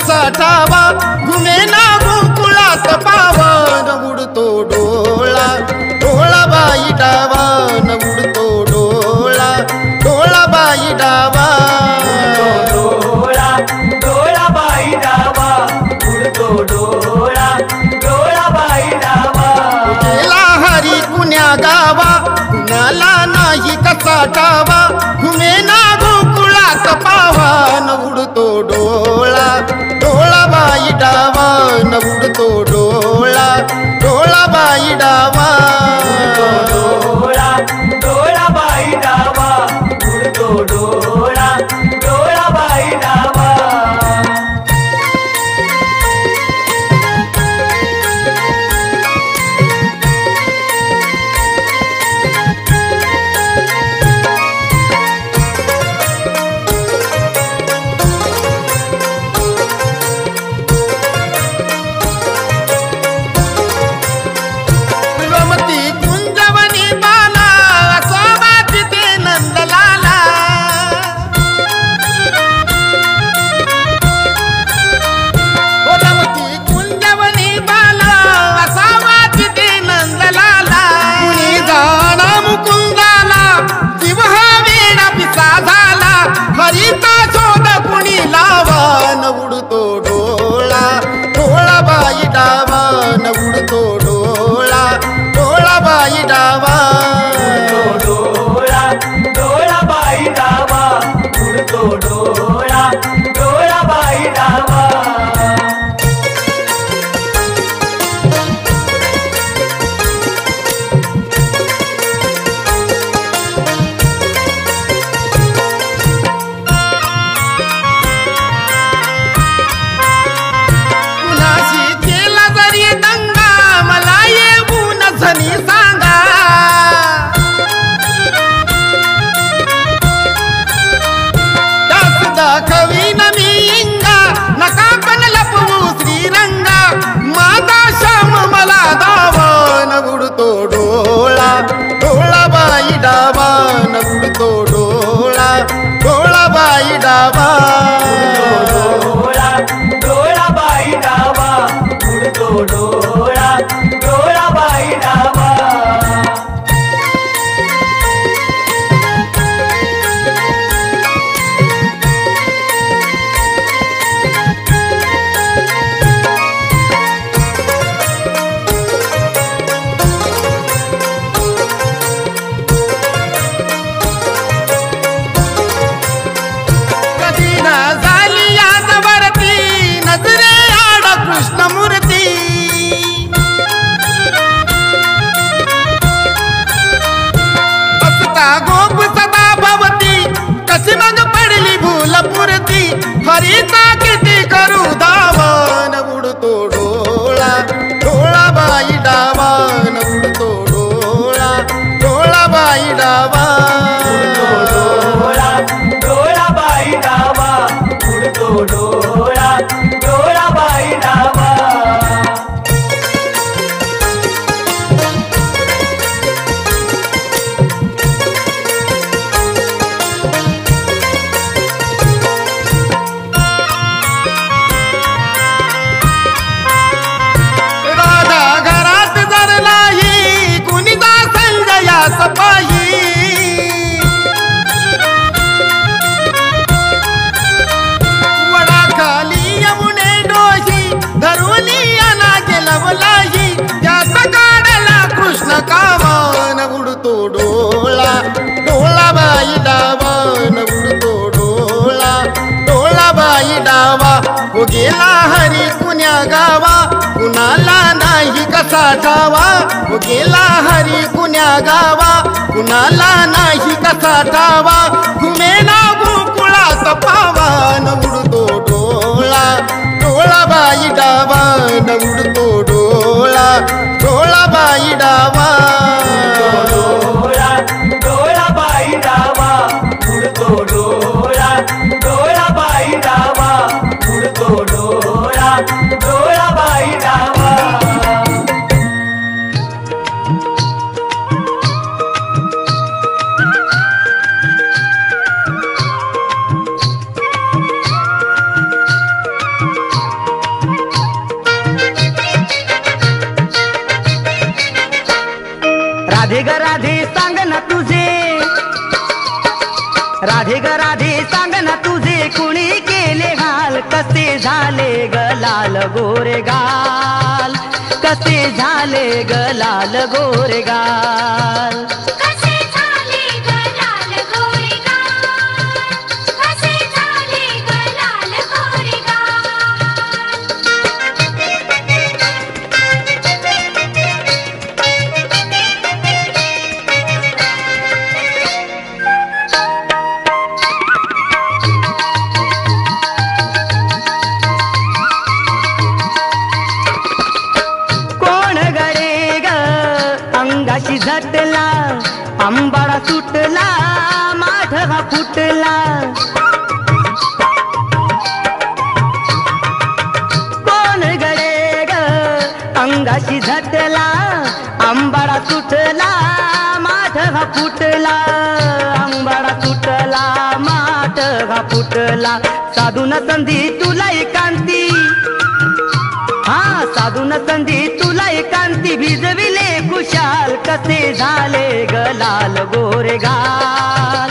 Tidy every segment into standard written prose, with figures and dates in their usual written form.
कसा ठावा घुमेना गोकुळात पावन उडतो डोळा डोळा बाई डावा न उडतो डोळा डोळा बाई डावा डोळा डोळा बाई डावा उडतो डोळा डोळा बाई डावा गेला हरी कुण्या गावा कुणाला नाही कसा ठावा घुमेना गोकुळात पावन उडतो डोळा डोळा बाई डावा न उडतो डोळा डोळा बाई डावा डोळा डोळा बाई डावा उडतो डोळा डोळा बाई डावा डोळा डोळा बाई डावा कुणाशी केला जरी दंगा मला येऊन झनी सांगा दाखवीन मी इंगा नका पण लपवू श्रीरंगा माता श्याम मला दावन उडतो डोळा डोळा बाई डावा न उडतो डोळा डोळा बाई डावा डोळा डोळा बाई डावा उडतो डोळा डोळा बाई डावा कृष्णमूर्ती असता गोप सदा भवती कशी मग पडली भूलपुरती हरीचा किती करू धावन उडतो डोळा डोळा बाई डावा न उडतो डोळा डोळा बाई डावा डोळा डोळा बाई डावा उडतो डोळा डोळा बाई डावा राधा घरात जर नाही कुणी जा संजया सपाई वडा खाली यमुने डोशी धरुनी अनाज लवलाही त्यास काढला कृष्ण कावन उडतो डोळा डोळा बाई डावा न उडतो डोळा डोळा बाई डावा हो गेला हरी कुण्या गावा कुणाला नाही कसा ठावा हो गेला हरी कुण्या गावा कुणाला नाही कसा ठावा घुमेना गोकुळात पावन उडतो डोळा डोळा बाई डावा न उडतो डोळा डोळा बाई डावा डोळा डोळा बाई डावा उडतो डोळा डोळा बाई डावा उडतो डोळा डोळा बाई डावा राधे ग राधे सांग ना तुझे कुणी केले हाल कसे झाले ग लाल गोरे गाल कसे झाले ग लाल गोरे गाल कसे झाले ग लाल गोरे गाल कसे झाले ग लाल गोरे कोण गडे ग अंगाशी झटला अंबाडा सुटला माठा फुटला कोण गडे ग अंगाशी झटला अंबाडा सुटला माठा फुटला अंबाडा सुटला माठा फुटला साधून संधी तुला एकांती हा साधून संधी तुला एकांती भिजविले खुशाल कसे झाले ग लाल गोरे गाल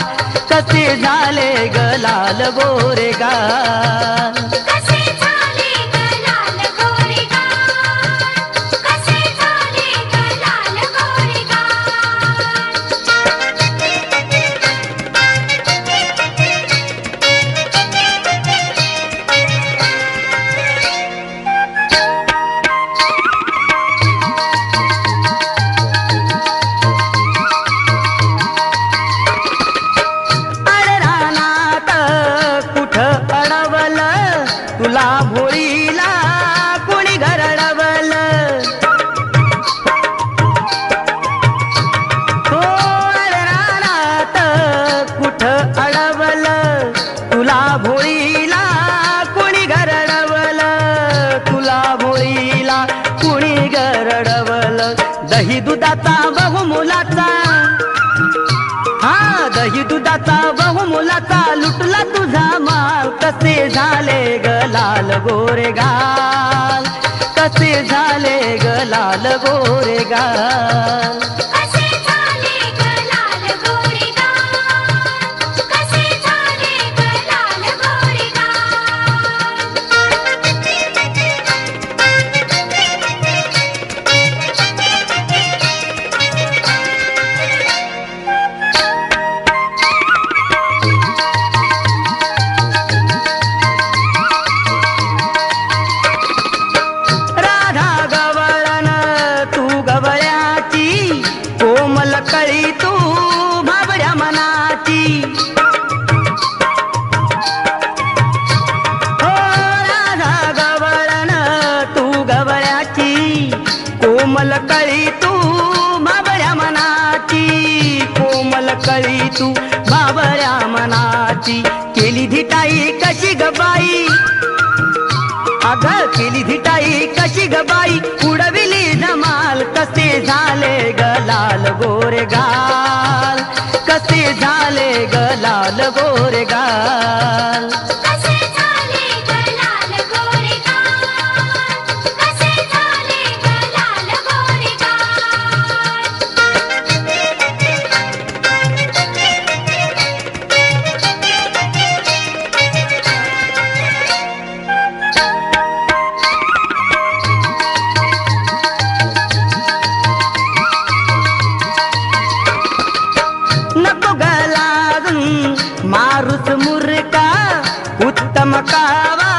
कसे झाले ग लाल गोरे गाल कसे झाले ग लाल गोरे गाल कसे झाले ग लाल गोरे अडरानात कुठं अडवलं तुला भोळीला कोणी घरडवलं हो अडरानात कुठं अडवलं तुला भोळीला कोणी घरडवलं तुला भोळीला कोणी घरडवलं दही दुधाचा बहुमुलाचा हा दही दुधाचा बहुमुलाचा लुटला तुझा माल कसे झाले ग लाल गोरे गाल कसे झाले ग लाल गोरे गाल कसे झाले ग लाल गोरे गाल कसे झाले ग लाल गोरे राधा गवळण तू गवळ्याची कोमल कळी तू भाबड्या मनाची हो राधा गवळण तू गवळ्याची कोमल कळी तू भाबड्या मनाची कोमल कळी तू भाबड्या मनाची केली धिटाई कशी गबाई अग केली धिटाई कशी गबाई उडविली धमाल कसे झाले ग लाल गोरे गाल कसे झाले ग लाल गोरे गाल कसे झाले ग लाल गोरे गाल कसे झाले ग लाल गोरे नको गलाजून मारुस मुरका उत्तम कावा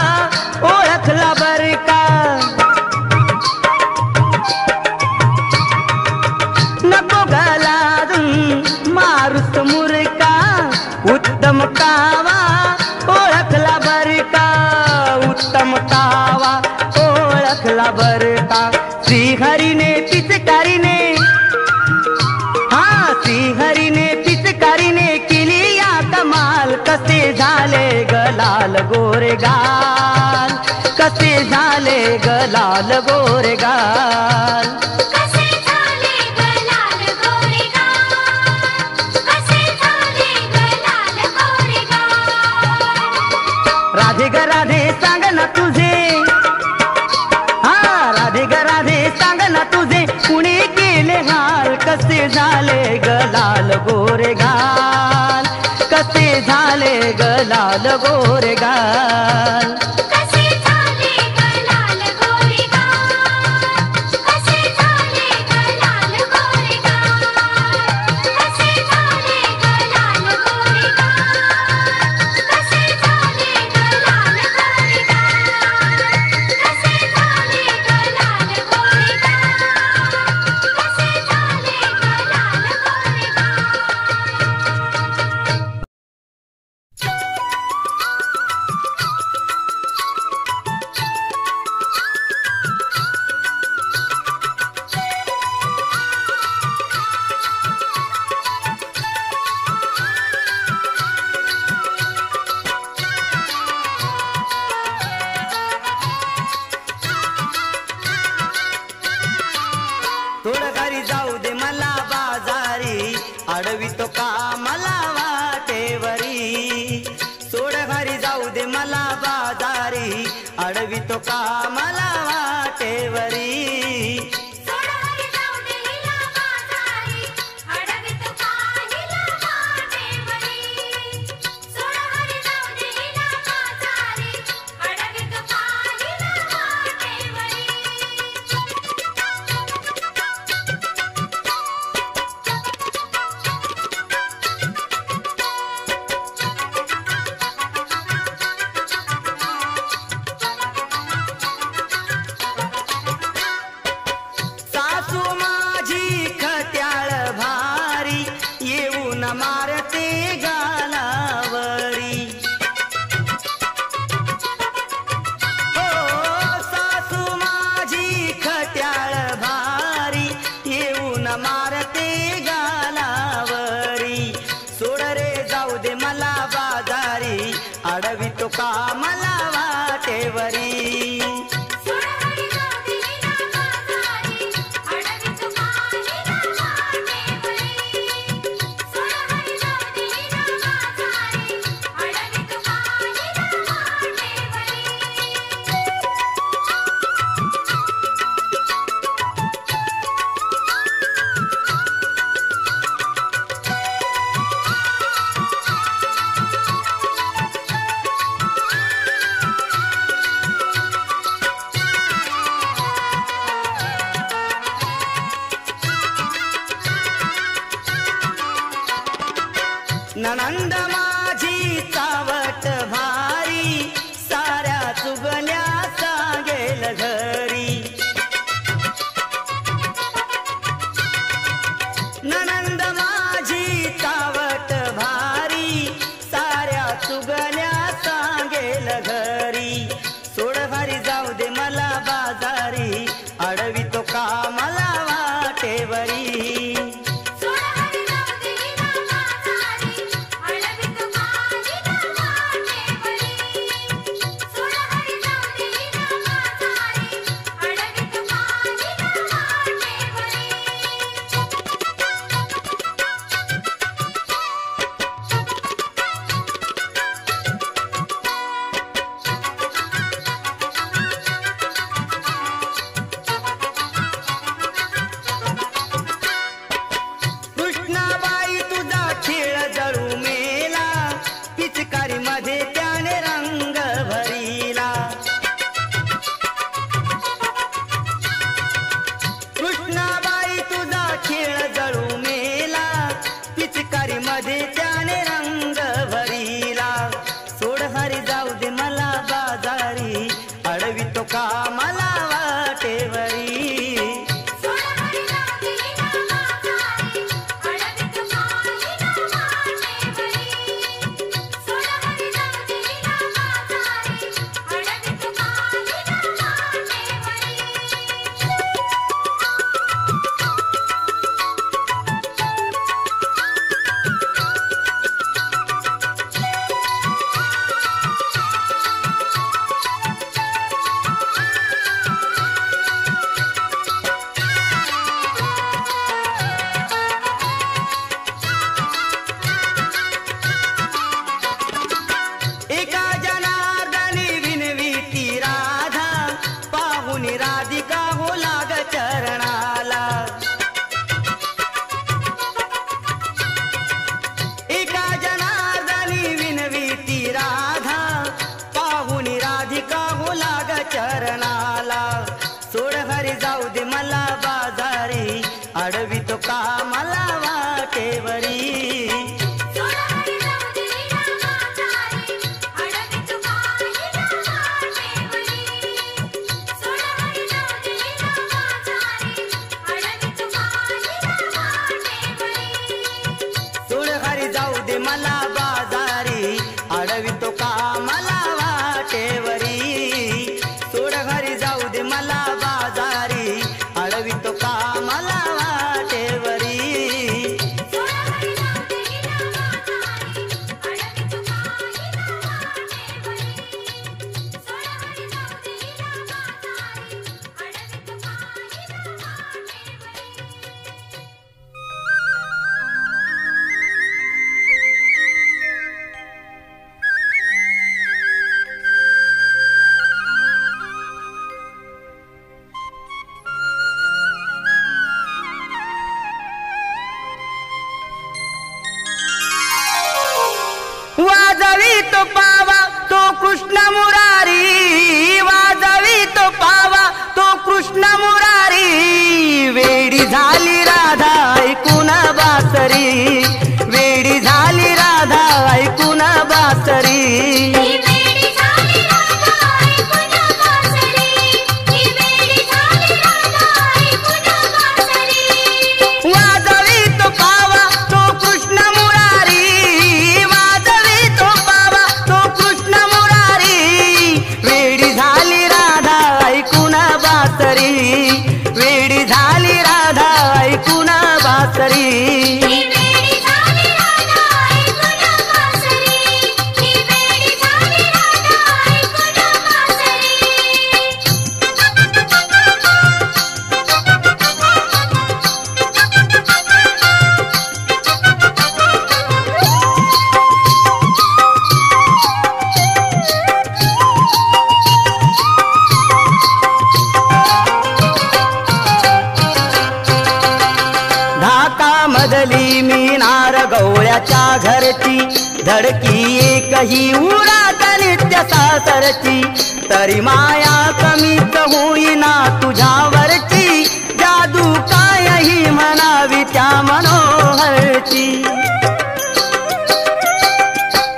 ओळखला बर का नको गलाजून मारुस मुरका उत्तम कावा ओळखला बर का उत्तम कावा ओळखला बर का श्रीहरीने पिचकारीने हा श्रीहरीने पिचकारीने केली या कमाल कसे झाले ग लाल गोरे गाल कसे झाले ग लाल गोरे गाल कसे झाले ग लाल गोरे गाल कसे झाले ग लाल गोरे गाल राधे ग राधे सांग ना तुझे हा राधे ग राधे सांग ना तुझे कुणी केले हाल कसे झाले ग लाल गोरे गाल कसे झाले ग लाल गोरे गाल. कसे झाले गलाल गोरे गाल, कसे झाले गलाल गोरे गाल, कसे झाले गलाल गोरे गाल, कसे झाले गलाल गोरे गाल, कसे झाले गलाल गोरे गाल, कसे झाले गलाल गोरे थोडं घरी जाऊ दे मला बाजारी, अडवी तो का मला वाटेवरी. सोड घरी जाऊ दे मला बाजारी, अडवी तो का मला वाटेवरी. सोडा हरी जाऊ दे हिला बाजारी, अडवित काहिला वाटेवरी. सोडा हरी जाऊ दे हिला बाजारी, अडवित काहिला वाटेवरी. सासू माझी खट्याळ भारी, येऊन मारते गालावरी. हो सासू माझी खट्याळ भारी, येऊन मारते गालावरी. सोड रे जाऊ दे मला बाजारी, अडवी तो का मला वाटेवरी. सोडा हरी जाऊ दे हिला बाजारी, अडवित काहिला वाटेवरी. सोडा हरी जाऊ दे हिला बाजारी, अडवित काहिला वाटेवरी. ननंद माझी चावट भारी, साऱ्या चुगल्या सांगेल घरी. ननंद माझी चावट भारी, साऱ्या चुगल्या सांगेल घरी. सोड घरी जाऊ दे मला बाजारी, अडवी तो का मला वाटेवरी. सोडा हरी जाऊ दे हिला बाजारी, अडवित काहिला वाटेवरी. सोडा हरी जाऊ दे हिला बाजारी, अडवित काहिला वाटेवरी. कृष्णाबाई तुझा खेळ जळू मेला, पिचकारी मध्ये त्याने रंग भरीला. कृष्णाबाई तुझा खेळ जळू मेला, पिचकारी मध्ये त्याने रंग भरीला. सोड हरी जाऊ दे मला बाजारी, अडवी तो का मला वाटेवरी. सोडा हरी जाऊ दे हिला बाजारी, अडवित काहिला वाटेवरी. सोडा हरी जाऊ दे हिला बाजारी, अडवित काहिला वाटेवरी. अडवी तो कामाला वाटेवरी सोड हरी जाऊ दे मला बाजारी अडवी तो कामाला वाटेवरी सोड हरी जाऊ दे मला बाजारी अडवी तो कामाला वाटेवरी वाजवी तो पावा तो कृष्ण मुरारी वाजवी तो पावा तो कृष्ण मुरारी वेडी झाली राधा ऐकून बासरी वेडी झाली राधा ऐकून बासरी वेडी झाली राधा ऐकून बासरी मधली मीनार गवळ्याच्या घरची धडकी एकही उरात नित्य सासरची तरी माया कमीच होईना तुझ्यावरची जादू कायही म्हणावी त्या मनोहरची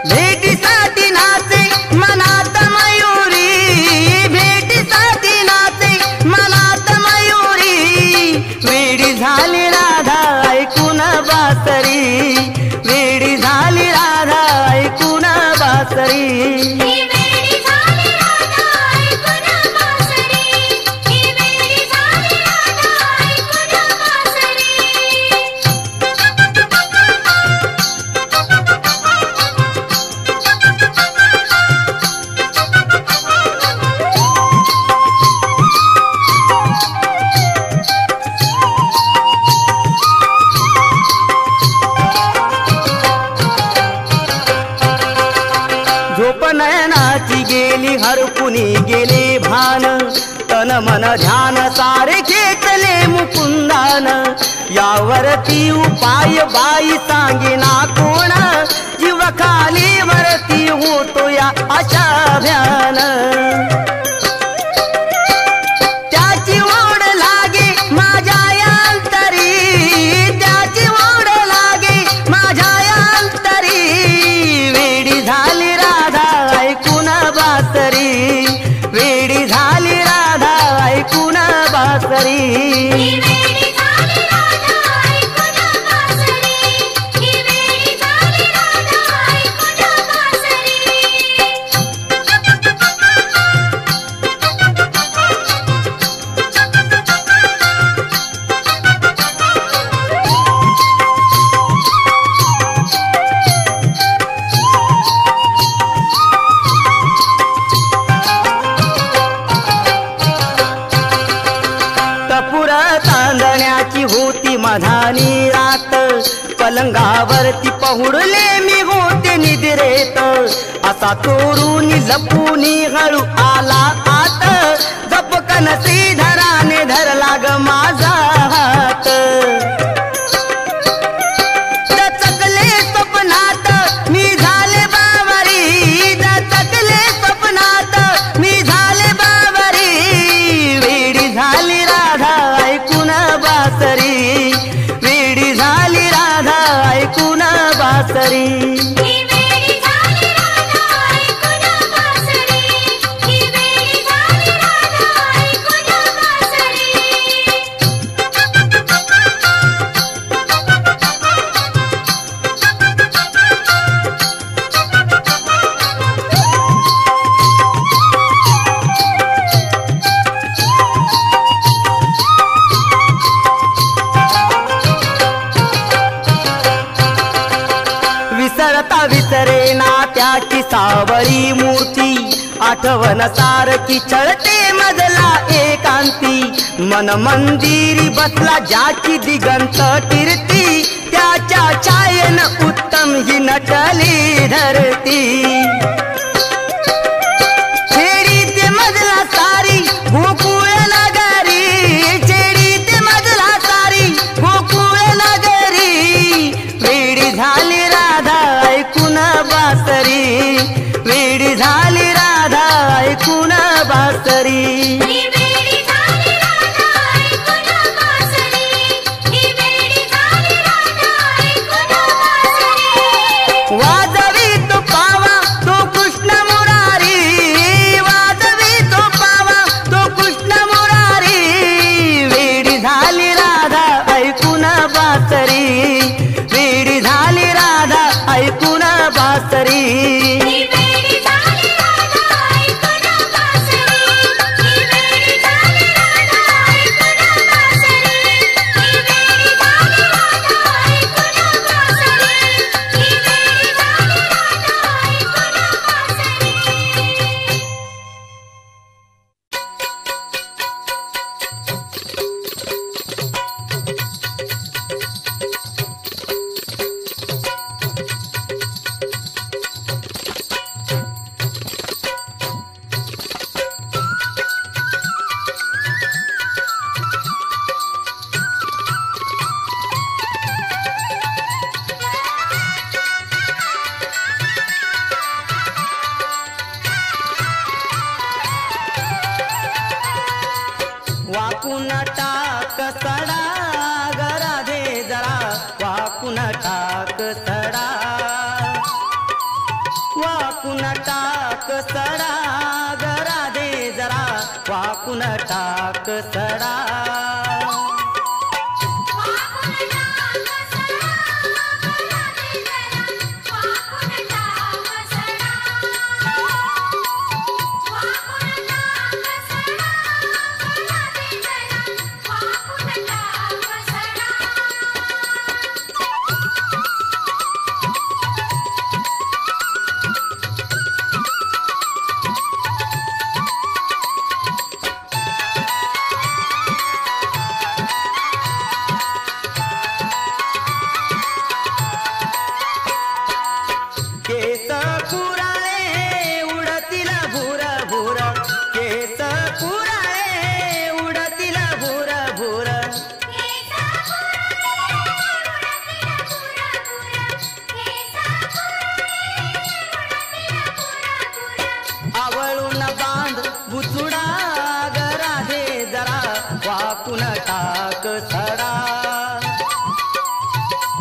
भेटीसाठी नाचे मनात मयुरी भेटीसाठी नाचे मनात मयुरी वेडी झाली राधा ऐकून बासरी वेडी झाली राधा ऐकून बासरी नयनाची गेली हरपुनी गेले भान तन मन ध्यान सारे घेतले मुकुंदान यावरती उपाय बाई सांगेना कोण जीव खाली वरती होतो या अशा भ्यान त्याची ओढ लागे माझ्या अंतरी त्याची ओढ लागे माझ्या अंतरी वेडी झाली ऐकून बासरी वेडी झाली राधा ऐकून बासरी होती मधानी रात पलंगावरती पहुडले मी होते निद्रेत असा चोरून लपूनी हळू आला आत गपकन श्रीधराने धरला ग माझा हात दचकले स्वप्नात मी झाले बावरी दचकले स्वप्नात मी झाले बावरी वेडी झाली राधा ऐकून बासरी विसरता विसरेना त्याची सावळी मूर्ती आठवण सारखी छळते मजला एकांती मन मंदिरी बसला ज्याची दिगंत कीर्ती त्याच्या छायेन उत्तम ही नटली धरती छेडी ते मजला सारी गोकुळ नगरी छेडी ते मजला सारी गोकुळ नगरी वेडी झाली राधा ऐकून बासरी वेडी झाली राधा ऐकून बासरी ही वेडी झाली राधा ऐकून बासरी ही वेडी झाली राधा ऐकून बासरी वाजवी तो पावा तो कृष्ण मुरारी वाजवी तो पावा तो कृष्ण मुरारी वेडी झाली राधा ऐकून बासरी वेडी झाली राधा ऐकून बासरी ही वेडी झाली राधा ऐकून बासरी ही वेडी झाली राधा ऐकून बासरी ही वेडी झाली राधा ऐकून बासरी ही वेडी झाली वाकून टाक सडा गराधे जरा वाकून टाक सडा वाकून टाक सडा गराधे जरा वाकून टाक सडा केस कुराळे उडतील भूर भूर केस कुराळे उडतील भूर भूर आवळून बांध बुचुडा गराधे जरा वाकून टाक सडा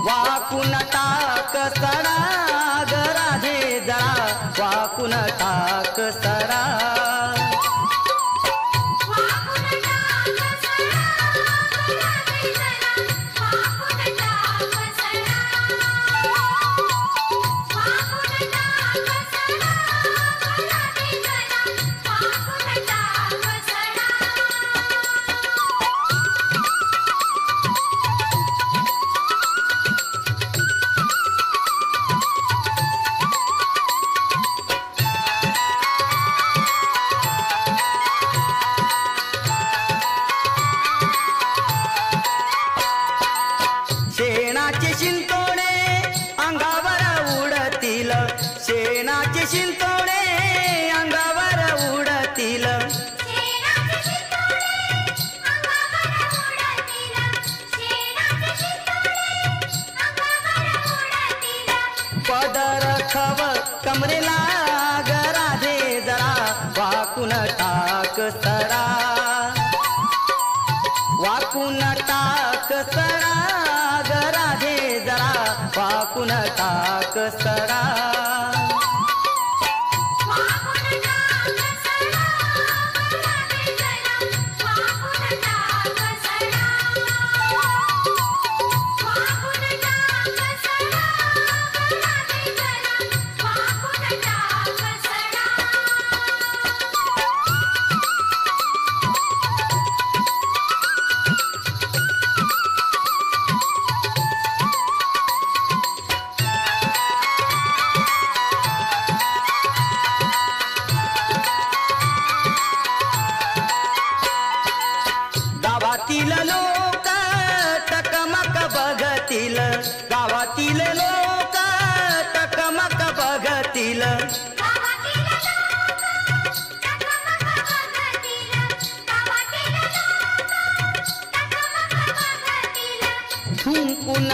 वाकून टाक सडा गराधे जरा वाकून टाक सडा शेणाचे शिंतोडे अंगावर उडतील शेणाचे शिंतोडे अंगावर उडतील पदर खव कमरेला गराधे जरा वाकून टाक सडा वाकून टाक सडा गराधे जरा वाकून टाक सडा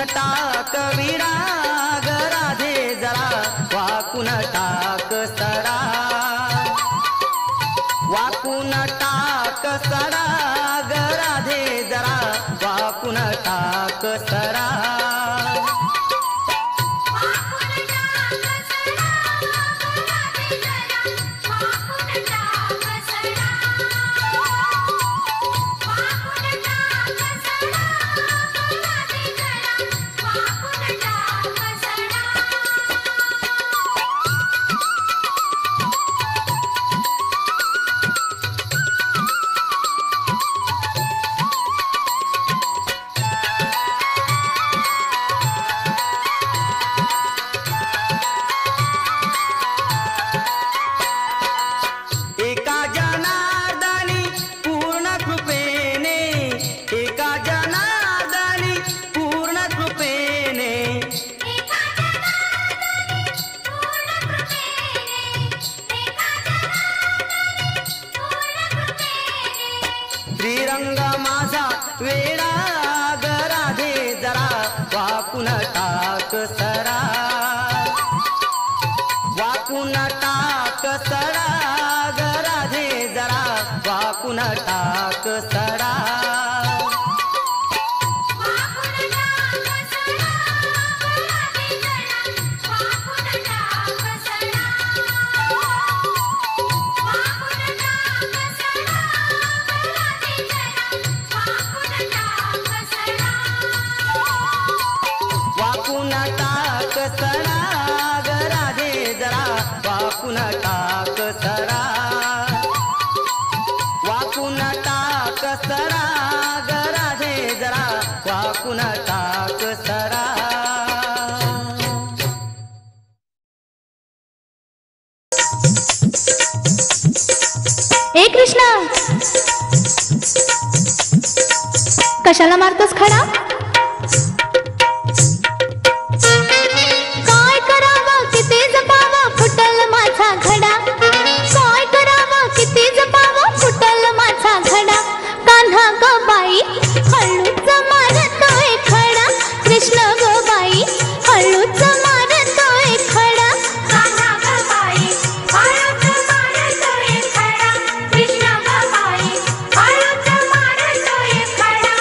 टाक विराग राधे जरा वाकून टाक सडा वाकून टाक सडा ग राधे जरा वाकून टाक सडा एका जनार्दनी पूर्ण कृपेने एका जनार्दनी पूर्ण कृपेने श्रीरंग माझा वेडा ग राधे जरा वाकून टाक सडा वाकून टाक सडा ग राधे जरा वाकून टाक सडा वाकून टाक सडा ग राधे जरा वाकून टाक सडा वाकून टाक सडा ग राधे जरा वाकून टाक सडा ए कृष्णा कशाला मारतोस खडा काय करावं किती जपावं फुटल माझा घडा काय करावं किती जपावं फुटल माझा घडा कान्हा ग बाई हळूच मारतोय खडा कृष्ण ग बाई हळूच मारतोय खडा कान्हा ग बाई हळूच मारतोय खडा कृष्ण ग बाई हळूच मारतोय खडा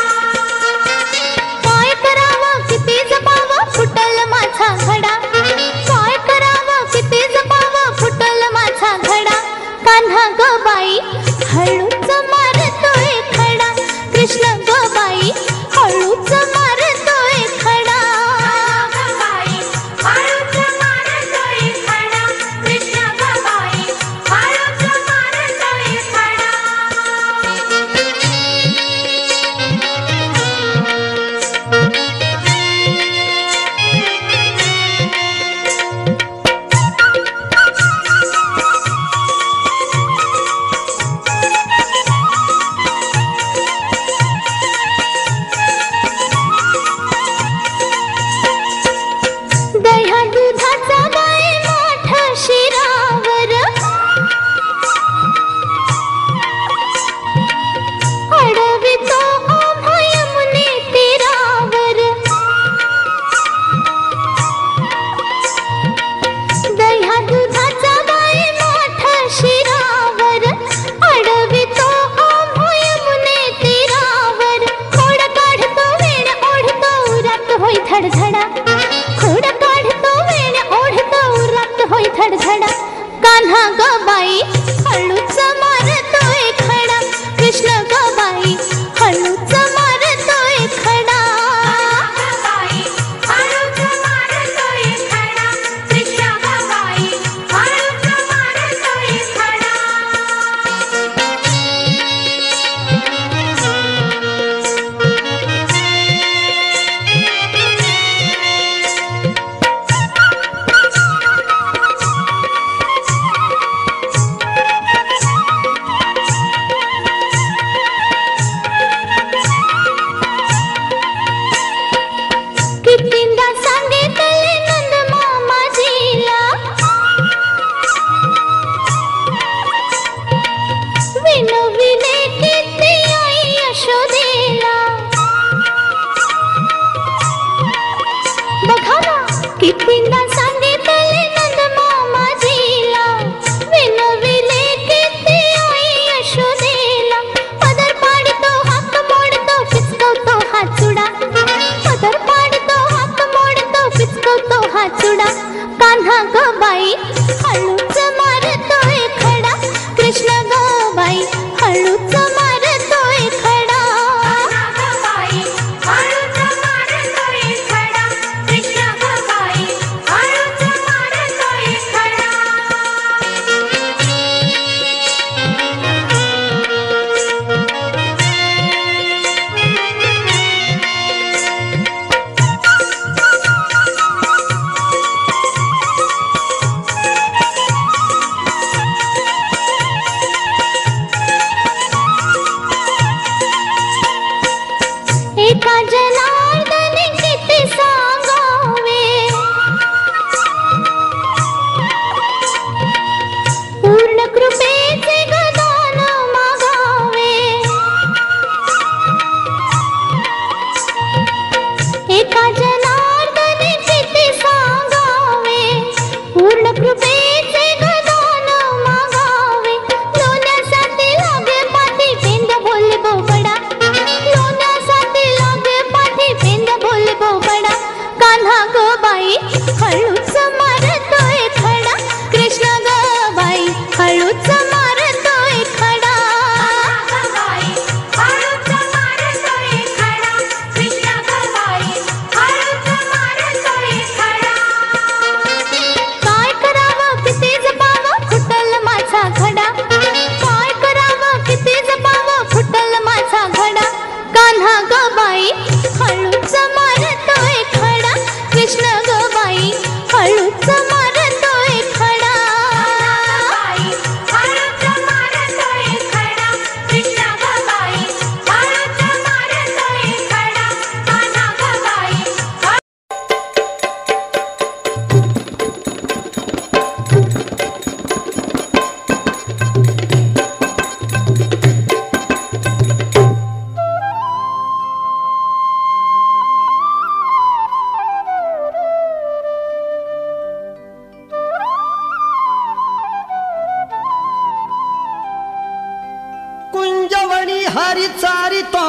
हरी चारितो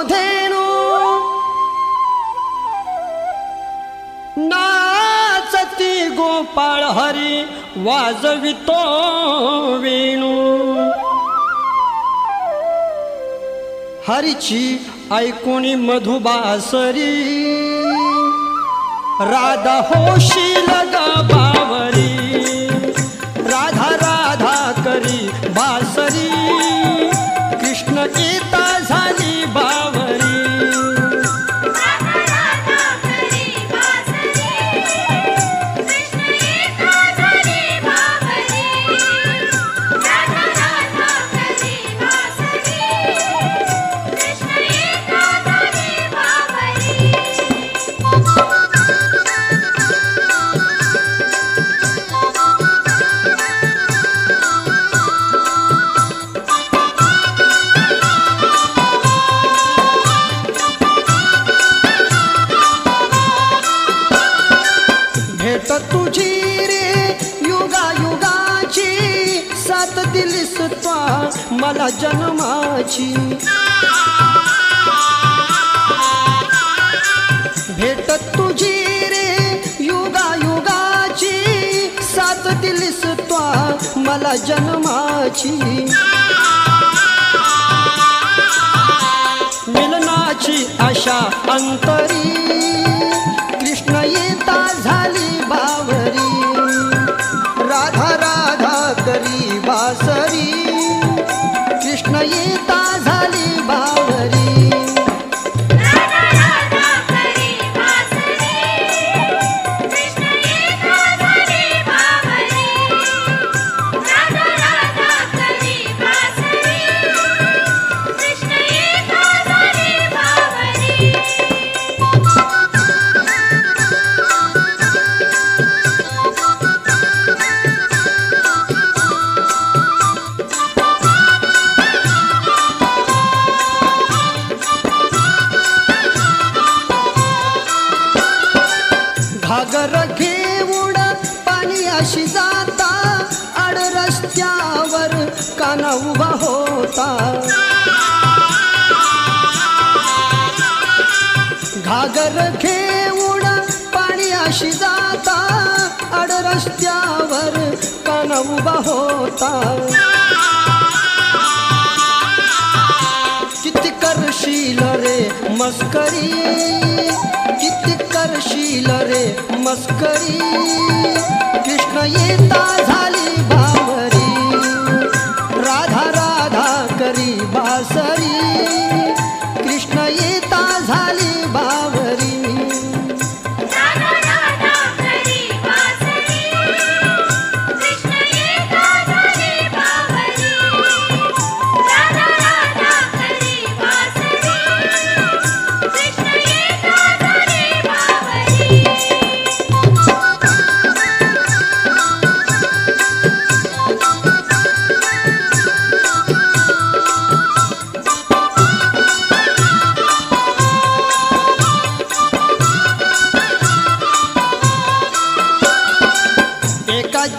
धेनु नाचती गोपाळ हरी वाजवितो वेणू हरीची ऐकुणी मधुबासरी राधा होशील ग बावरी राधा राधा करी बासरी कृष्ण गीता झाली बावरी तुझी रे युगा युगाची साथ दिलीस त्वा मला जन्माची भेट तुझी रे युगा युगाची साथ दिलीस त्वा मला जन्माची मिलनाची आशा अंतरी कृष्ण येता झाली बावरी राधा राधा करी बासरी कृष्ण येता झाली बावरी घागर घेऊन पाणी अशी जाता आड रस्त्यावर काना उभा होता घागर घेऊन पाणी अशी जाता आड रस्त्यावर काना उभा होता किती करशील रे मस्करी किती करशील रे मस्करी कृष्ण येता झाली बावरी राधा राधा करी बासरी कृष्ण येता झाली बावरी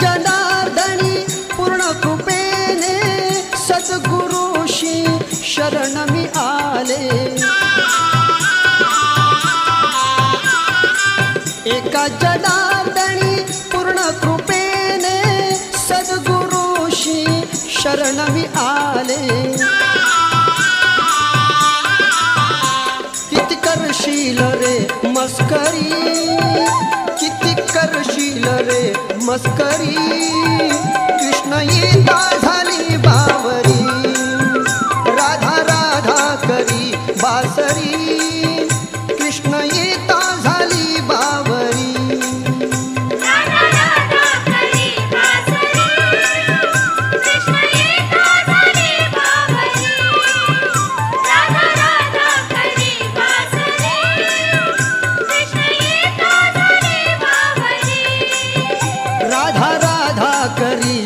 जनार्दनी पूर्ण कृपेने सद्गुरुशी शरण मी आले एका जनार्दनी पूर्ण कृपेने सद्गुरुशी शरण मी आले किती करशील रे मस्करी किती करशील रे मस्करी कृष्ण येता झाली बावरी राधा राधा करी बासरी कृष्ण येता झाली बावरी राधा राधा करी